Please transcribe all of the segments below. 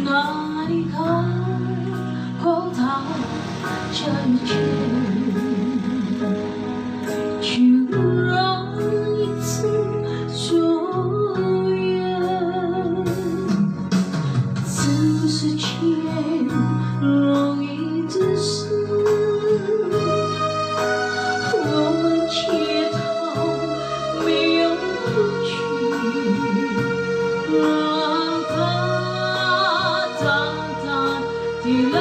哪里口套这一句，就让一次所愿，此世间容易自私，我们乞讨没有不去，让它大大地来。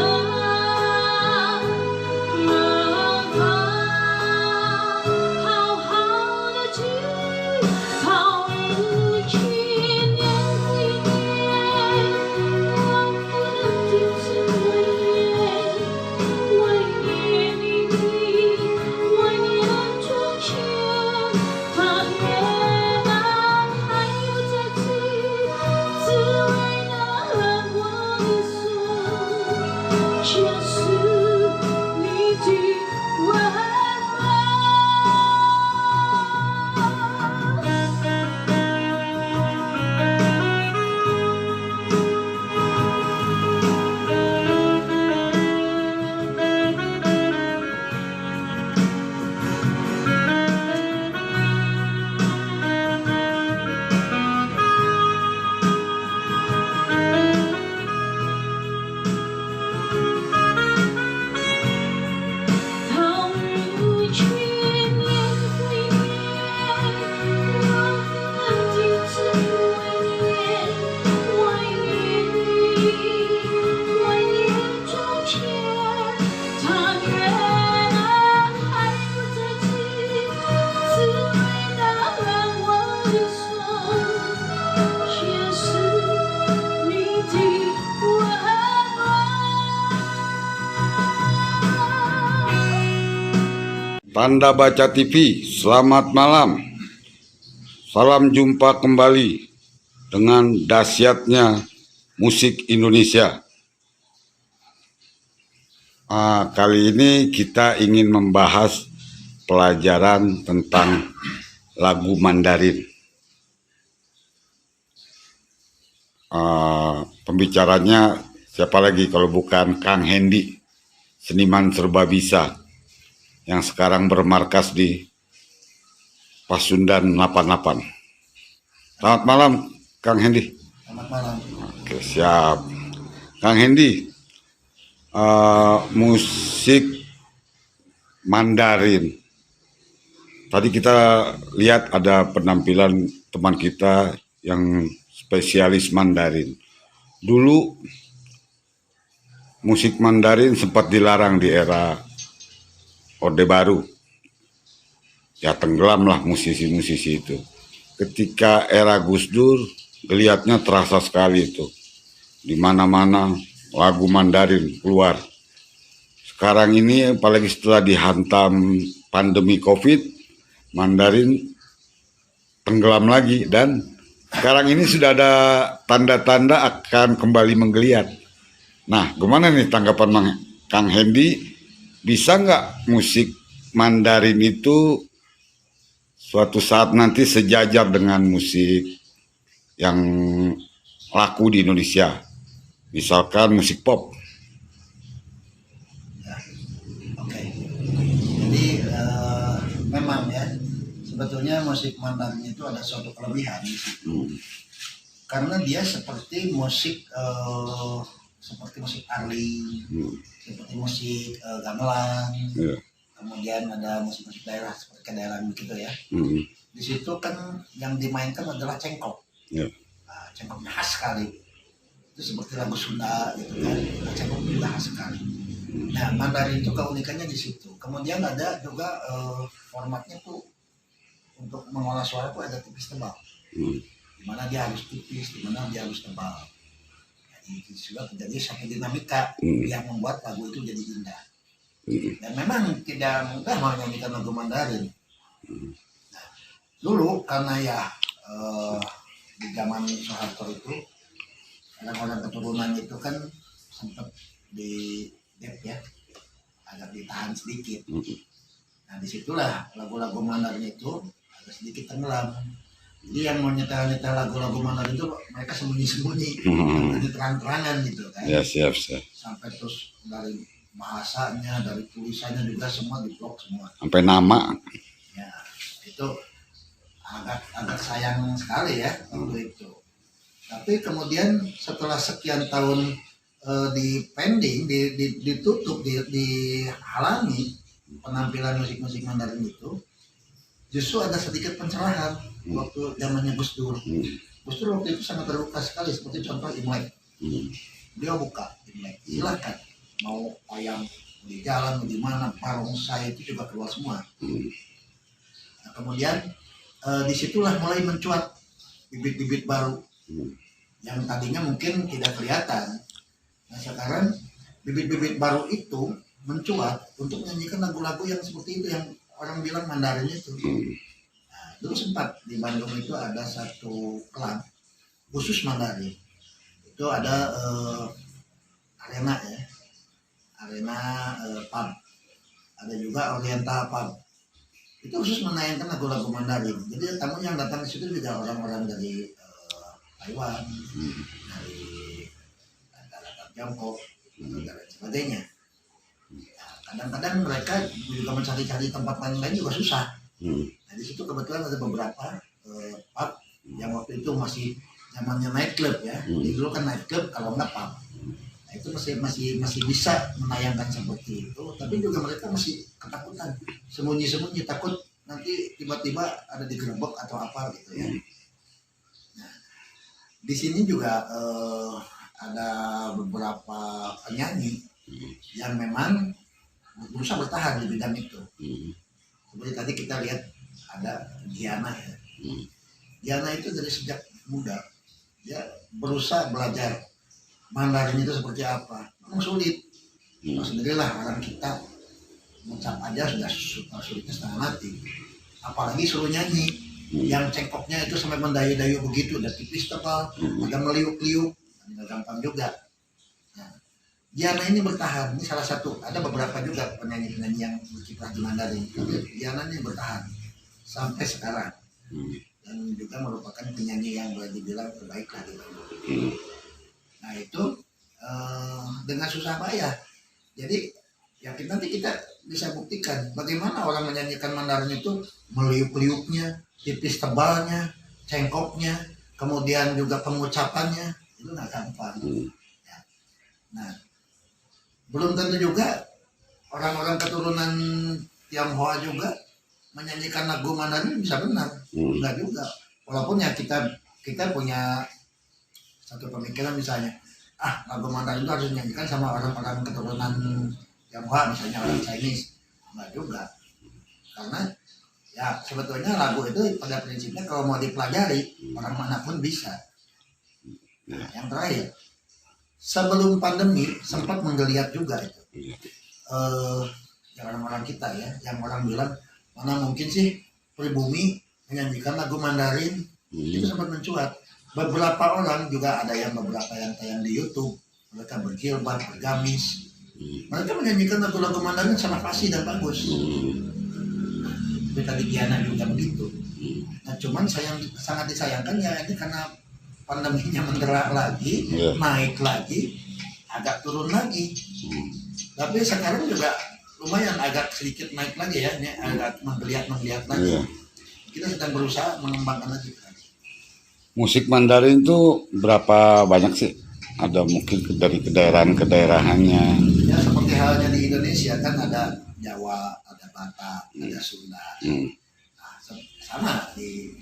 Tanda Baca TV, selamat malam. Salam jumpa kembali dengan dahsyatnya musik Indonesia. Kali ini kita ingin membahas pelajaran tentang lagu Mandarin. Pembicaranya siapa lagi kalau bukan Kang Hendy, seniman serba bisa yang sekarang bermarkas di Pasundan 88. Selamat malam, Kang Hendy. Selamat malam. Oke, siap. Kang Hendy, musik Mandarin. Tadi kita lihat ada penampilan teman kita yang spesialis Mandarin. Dulu musik Mandarin sempat dilarang di era Orde Baru, ya tenggelamlah musisi-musisi itu. Ketika era Gus Dur, geliatnya terasa sekali itu. Di mana-mana lagu Mandarin keluar. Sekarang ini, apalagi setelah dihantam pandemi COVID, Mandarin tenggelam lagi. Dan sekarang ini sudah ada tanda-tanda akan kembali menggeliat. Nah, gimana nih tanggapan Kang Hendy? Bisa nggak musik Mandarin itu suatu saat nanti sejajar dengan musik yang laku di Indonesia? Misalkan musik pop. Ya, oke. Jadi memang ya, sebetulnya musik Mandarin itu ada suatu kelebihan di situ. Karena dia seperti musik Arli, seperti musik gamelan, kemudian ada musik-musik daerah seperti kedaerahan begitu ya. Di situ kan yang dimainkan adalah cengkok, cengkoknya khas sekali. Itu seperti lagu Sunda gitu kan, cengkok juga khas sekali. Nah, Mandarin itu keunikannya di situ. Kemudian ada juga formatnya tuh untuk mengolah suara tuh ada tipis tebal, dimana dia harus tipis, dimana dia harus tebal. Itu juga terjadi satu dinamika yang membuat lagu itu jadi indah. Dan memang tidak mudah menyanyikan lagu Mandarin. Nah, dulu karena ya di zaman Soeharto itu orang-orang keturunan itu kan sempat di ya, agak ditahan sedikit. Nah disitulah lagu-lagu Mandarin itu agak sedikit tenggelam. Jadi yang mau nyetel lagu-lagu Mandarin itu mereka sembunyi-sembunyi, jadi terang-terangan gitu kan. Ya, siap. Sampai terus dari bahasanya, dari tulisannya juga semua diblok semua. Sampai nama. Ya, itu agak sayang sekali ya waktu itu. Tapi kemudian setelah sekian tahun di pending, ditutup, dihalangi penampilan musik-musik Mandarin itu, justru ada sedikit pencerahan waktu zamannya Gus Dur. Gus Dur waktu itu sangat terbuka sekali, seperti contoh Imlek. Dia buka Imlek, silakan mau ayam di jalan di mana, barongsai itu juga keluar semua. Nah, kemudian disitulah mulai mencuat bibit-bibit baru yang tadinya mungkin tidak kelihatan. Nah sekarang bibit-bibit baru itu mencuat untuk menyanyikan lagu-lagu yang seperti itu, yang orang bilang Mandarin itu. Nah, dulu sempat di Bandung itu ada satu klub khusus Mandarin. Itu ada arena ya, arena pub. Ada juga Oriental pub. Itu khusus menayangkan lagu-lagu Mandarin. Jadi tamu yang datang ke situ juga orang-orang dari Taiwan, dari negara Tiongkok, dan sebagainya. Kadang-kadang mereka juga mencari-cari tempat lain juga susah. Nah di situ kebetulan ada beberapa pub yang waktu itu masih zamannya nightclub ya. Jadi dulu kan nightclub kalau nggak pub. Nah itu masih bisa menayangkan seperti itu. Tapi juga mereka masih ketakutan, sembunyi-sembunyi, takut nanti tiba-tiba ada digerebek atau apa gitu ya. Nah di sini juga ada beberapa penyanyi yang memang berusaha bertahan di bidang itu. Seperti tadi kita lihat ada Diana ya. Diana itu dari sejak muda dia berusaha belajar Mandarin itu seperti apa. Memang sulit. Nah, sendirilah orang kita mengucap aja sudah sulitnya setengah mati. Apalagi suruh nyanyi yang cengkoknya itu sampai mendayu-dayu begitu, dan tipis tebal, agak meliuk-liuk, nggak gampang juga. Diana ini bertahan, ini salah satu, ada beberapa juga penyanyi-penyanyi yang berkiprah di Mandarin. Diana ini bertahan sampai sekarang, dan juga merupakan penyanyi yang boleh dibilang terbaik lah di Bandung. Nah itu dengan susah payah, jadi ya nanti kita bisa buktikan bagaimana orang menyanyikan Mandarin itu meliuk-liuknya, tipis tebalnya, cengkoknya, kemudian juga pengucapannya itu nggak gampang. Ya. Nah belum tentu juga orang-orang keturunan Tionghoa juga menyanyikan lagu Mandarin bisa benar, enggak juga. Walaupun ya kita punya satu pemikiran misalnya, lagu Mandarin itu harus dinyanyikan sama orang-orang keturunan Tionghoa, misalnya orang Chinese, enggak juga. Karena ya sebetulnya lagu itu pada prinsipnya kalau mau dipelajari orang manapun bisa. Nah, yang terakhir, sebelum pandemi sempat menggeliat juga itu orang-orang kita ya, yang orang bilang mana mungkin sih pribumi menyanyikan lagu Mandarin. Itu sempat mencuat. Beberapa orang juga ada yang beberapa yang tayang di YouTube, mereka berjilbab, bergamis, mereka menyanyikan lagu-lagu Mandarin sangat fasih dan bagus. Seperti tadi Diana juga begitu. Nah cuman sangat disayangkan ya ini karena pandeminya mendera lagi, naik lagi, agak turun lagi. Tapi sekarang juga lumayan agak sedikit naik lagi ya, ini agak menggeliat lagi. Kita sedang berusaha mengembangkan lagi. Musik Mandarin itu berapa banyak sih? Ada mungkin dari kedaerahan-kedaerahannya. Ya seperti halnya di Indonesia kan ada Jawa, ada Batak, ada Sunda. Nah, sama di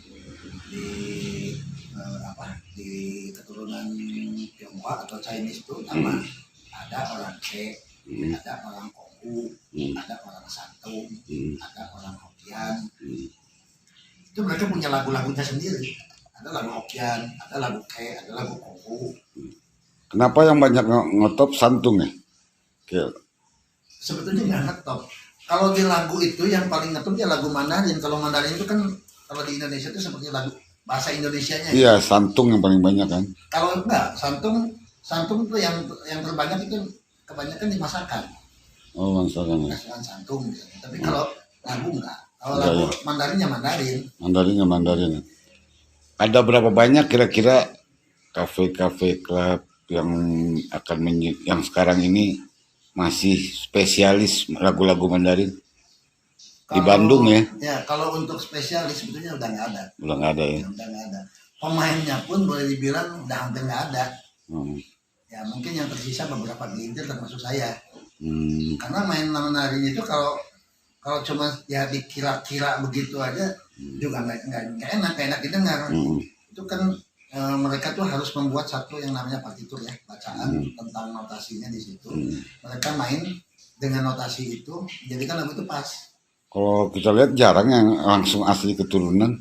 keturunan Tionghoa atau Chinese itu sama. Ada orang Che, ada orang Konghu, ada orang Santung, ada orang Hokkien. Itu mereka punya lagu-lagunya sendiri. Ada lagu Hokkien, ada lagu Che, ada lagu Konghu. Kenapa yang banyak ngetop Santung ya? Sebetulnya nggak ngetop. Kalau di lagu itu yang paling ngetop ya lagu Mandarin. Kalau Mandarin itu kan kalau di Indonesia itu seperti lagu bahasa Indonesianya. Iya, Santung yang paling banyak kan. Kalau enggak, Santung itu yang terbanyak itu kebanyakan di masakan. Oh, masakan. Masakan Santung misalnya. Tapi kalau lagu enggak. Kalau lagu Mandarin ya Mandarin. Mandarin. ada berapa banyak kira-kira kafe-kafe klub yang akan yang sekarang ini masih spesialis lagu-lagu Mandarin di Bandung ya? Ya, kalau untuk spesialis sebetulnya udah nggak ada. Udah nggak ada ya? Udah nggak ada. Pemainnya pun boleh dibilang udah hampir nggak ada. Ya mungkin yang tersisa beberapa gelintir termasuk saya. Karena main menari itu kalau cuma ya dikira-kira begitu aja juga nggak enak didengar. Itu kan mereka tuh harus membuat satu yang namanya partitur ya, bacaan tentang notasinya di situ. Mereka main dengan notasi itu, jadikan lagu itu pas. Kalau kita lihat jarang yang langsung asli keturunan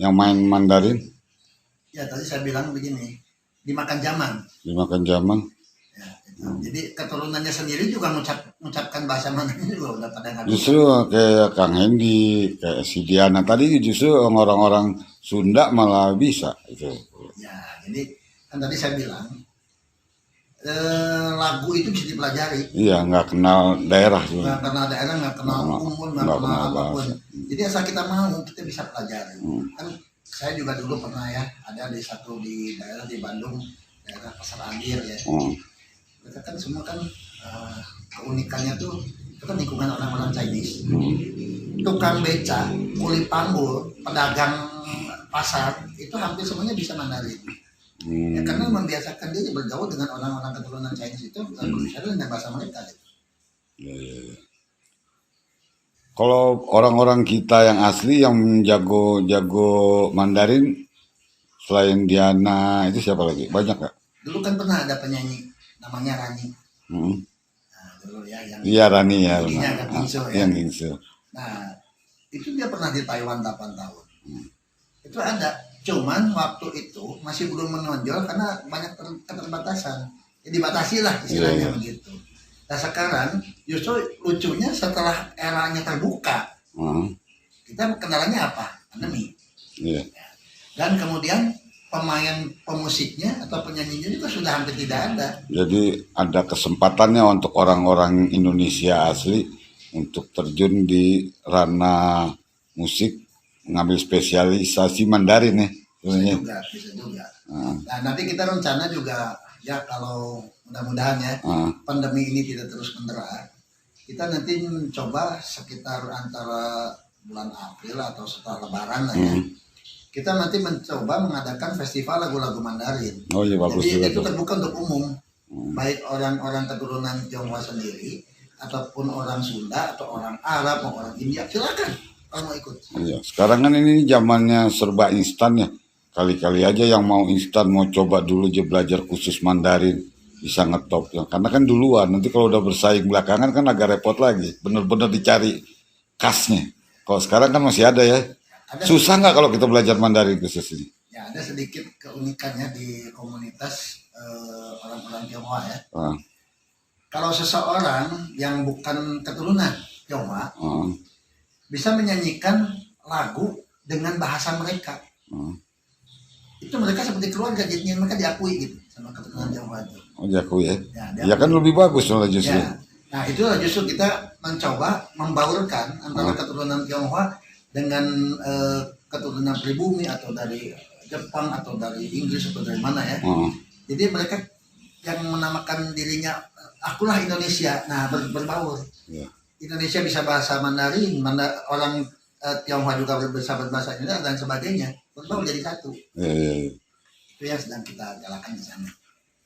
yang main Mandarin. Ya tadi saya bilang begini, dimakan zaman. Dimakan zaman. Ya, gitu. Jadi keturunannya sendiri juga mengucapkan bahasa Mandarin juga udah pada nggak. Justru kayak Kang Hendy, kayak si Diana tadi justru orang-orang Sunda malah bisa itu. Ya, jadi kan tadi saya bilang lagu itu bisa dipelajari. Iya, nggak kenal daerah. Nggak kenal daerah, nggak kenal umur, nggak kenal apapun. Jadi asal kita mau, kita bisa pelajari. Kan saya juga dulu pernah ya, ada di satu di daerah di Bandung, daerah Pasar Andir ya. Mereka kan semua kan keunikannya tuh itu kan lingkungan orang-orang Chinese. Tukang beca, kuli panggul, pedagang pasar itu hampir semuanya bisa Mandarin. Ya, karena membiasakan dia bergaul dengan orang-orang keturunan Chinese itu dan berbicara dengan bahasa mereka. Gitu. Ya. Kalau orang-orang kita yang asli yang jago Mandarin selain Diana itu siapa lagi? Banyak nggak? Dulu kan pernah ada penyanyi namanya Rani. Nah, dulu ya yang iya Rani ya. Yang Gingsu. Nah, itu dia pernah di Taiwan 8 tahun. Itu ada. Cuman waktu itu masih belum menonjol karena banyak keterbatasan. Ya, dibatasi lah istilahnya begitu. Nah sekarang justru lucunya setelah eranya terbuka, kita kendalanya apa? Pandemi. Dan kemudian pemusiknya atau penyanyinya juga sudah hampir tidak ada. Jadi ada kesempatannya untuk orang-orang Indonesia asli untuk terjun di ranah musik, ngambil spesialisasi Mandarin ya. Bisa juga. Nah nanti kita rencana juga ya kalau mudah-mudahan ya pandemi ini tidak terus mendera, kita nanti mencoba sekitar antara bulan April atau setelah Lebaran lah ya. Kita nanti mencoba mengadakan festival lagu-lagu Mandarin. Oh iya bagus. Jadi itu terbuka untuk umum, baik orang-orang keturunan Tionghoa sendiri ataupun orang Sunda atau orang Arab atau orang India, silakan kalau mau ikut. Iya, sekarang kan ini zamannya serba instan ya. Kali-kali aja yang mau instan mau coba dulu aja belajar khusus Mandarin bisa ngetop ya. Karena kan duluan nanti kalau udah bersaing belakangan kan agak repot lagi. Bener-bener dicari khasnya. Kalau sekarang kan masih ada ya. Susah nggak kalau kita belajar Mandarin khusus ini? Ya ada sedikit keunikannya di komunitas orang-orang Tionghoa ya. Kalau seseorang yang bukan keturunan Tionghoa bisa menyanyikan lagu dengan bahasa mereka, itu mereka seperti keluarga, jadi mereka diakui gitu sama keturunan Tionghoa itu. Oh diakui ya? Ya kan lebih bagus malah justru. Ya. Nah itu justru kita mencoba membaurkan antara keturunan Tionghoa dengan keturunan pribumi atau dari Jepang atau dari Inggris atau dari mana ya. Jadi mereka yang menamakan dirinya akulah Indonesia. Nah berbaur. Indonesia bisa bahasa Mandarin, orang Tionghoa juga bisa berbahasa Indonesia dan sebagainya. Berbaur jadi satu. Itu yang sedang kita galakan di sana.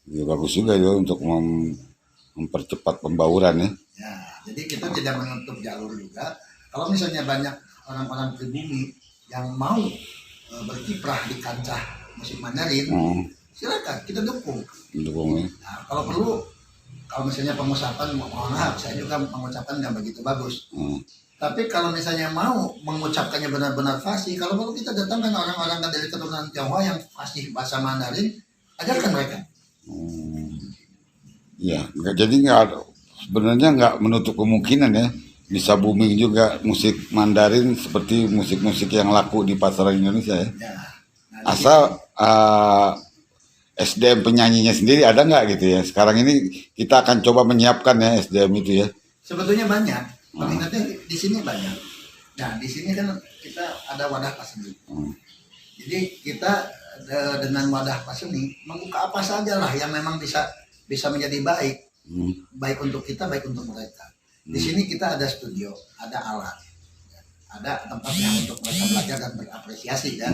Ya bagus juga ya untuk mempercepat pembauran ya. Ya, jadi kita tidak menutup jalur juga. Kalau misalnya banyak orang-orang pribumi yang mau berkiprah di kancah musik Mandarin, silakan kita dukung. Dukung ya. Nah, kalau perlu, kalau misalnya pengucapan, mohon maaf, saya juga mengucapkan nggak begitu bagus. Tapi kalau misalnya mau mengucapkannya benar-benar fasih, kalau perlu kita datangkan orang-orang dari keturunan Tionghoa yang fasih bahasa Mandarin, ajarkan mereka. Ya, jadi sebenarnya nggak menutup kemungkinan ya bisa booming juga musik Mandarin seperti musik-musik yang laku di pasaran Indonesia ya. Asal SDM penyanyinya sendiri ada nggak gitu ya? Sekarang ini kita akan coba menyiapkan ya SDM itu ya. Sebetulnya banyak. Peminatnya di sini banyak. Nah di sini kan kita ada wadah tersendiri. Jadi kita dengan wadah pas ini membuka apa saja lah yang memang bisa menjadi baik untuk kita, baik untuk mereka. Di sini kita ada studio, ada alat, ada tempat yang untuk mereka belajar dan berapresiasi kan.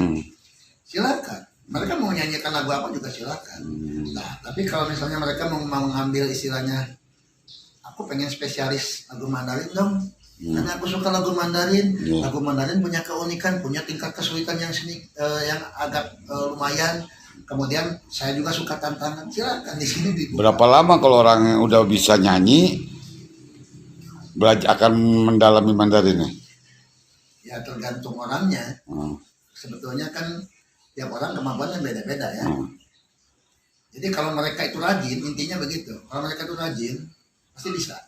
Silakan, mereka mau nyanyikan lagu apa juga silakan. Nah, tapi kalau misalnya mereka mau mengambil istilahnya, aku pengen spesialis lagu Mandarin dong, karena aku suka lagu Mandarin. Lagu Mandarin punya keunikan, punya tingkat kesulitan yang agak lumayan. Kemudian saya juga suka tantangan. Silakan di sini dibuka. Berapa lama kalau orang yang udah bisa nyanyi belajar akan mendalami Mandarinnya? Ya tergantung orangnya. Sebetulnya kan tiap orang kemampuannya beda-beda ya. Jadi kalau mereka itu rajin, intinya begitu. Kalau mereka itu rajin, pasti bisa.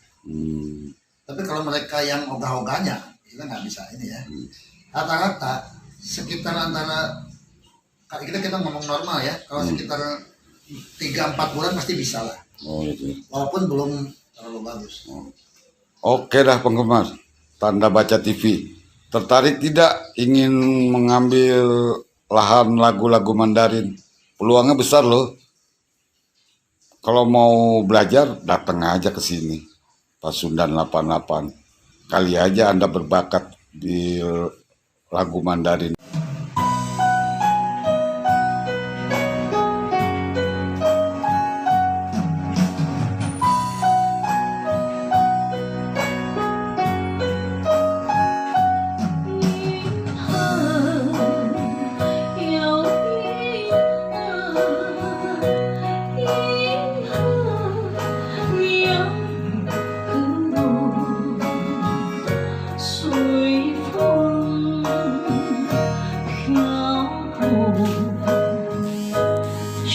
Tapi kalau mereka yang ogah-ogahnya, kita nggak bisa ini ya. Rata-rata sekitar antara, kita ngomong normal ya, kalau sekitar 3-4 bulan pasti bisa lah. Oh gitu. Walaupun belum terlalu bagus. Oke dah penggemar Tanda Baca TV, tertarik tidak ingin mengambil lahan lagu-lagu Mandarin? Peluangnya besar loh. Kalau mau belajar datang aja ke sini. Pasundan 88. Kali aja Anda berbakat di lagu Mandarin.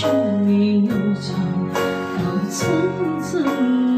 这里有着高层层。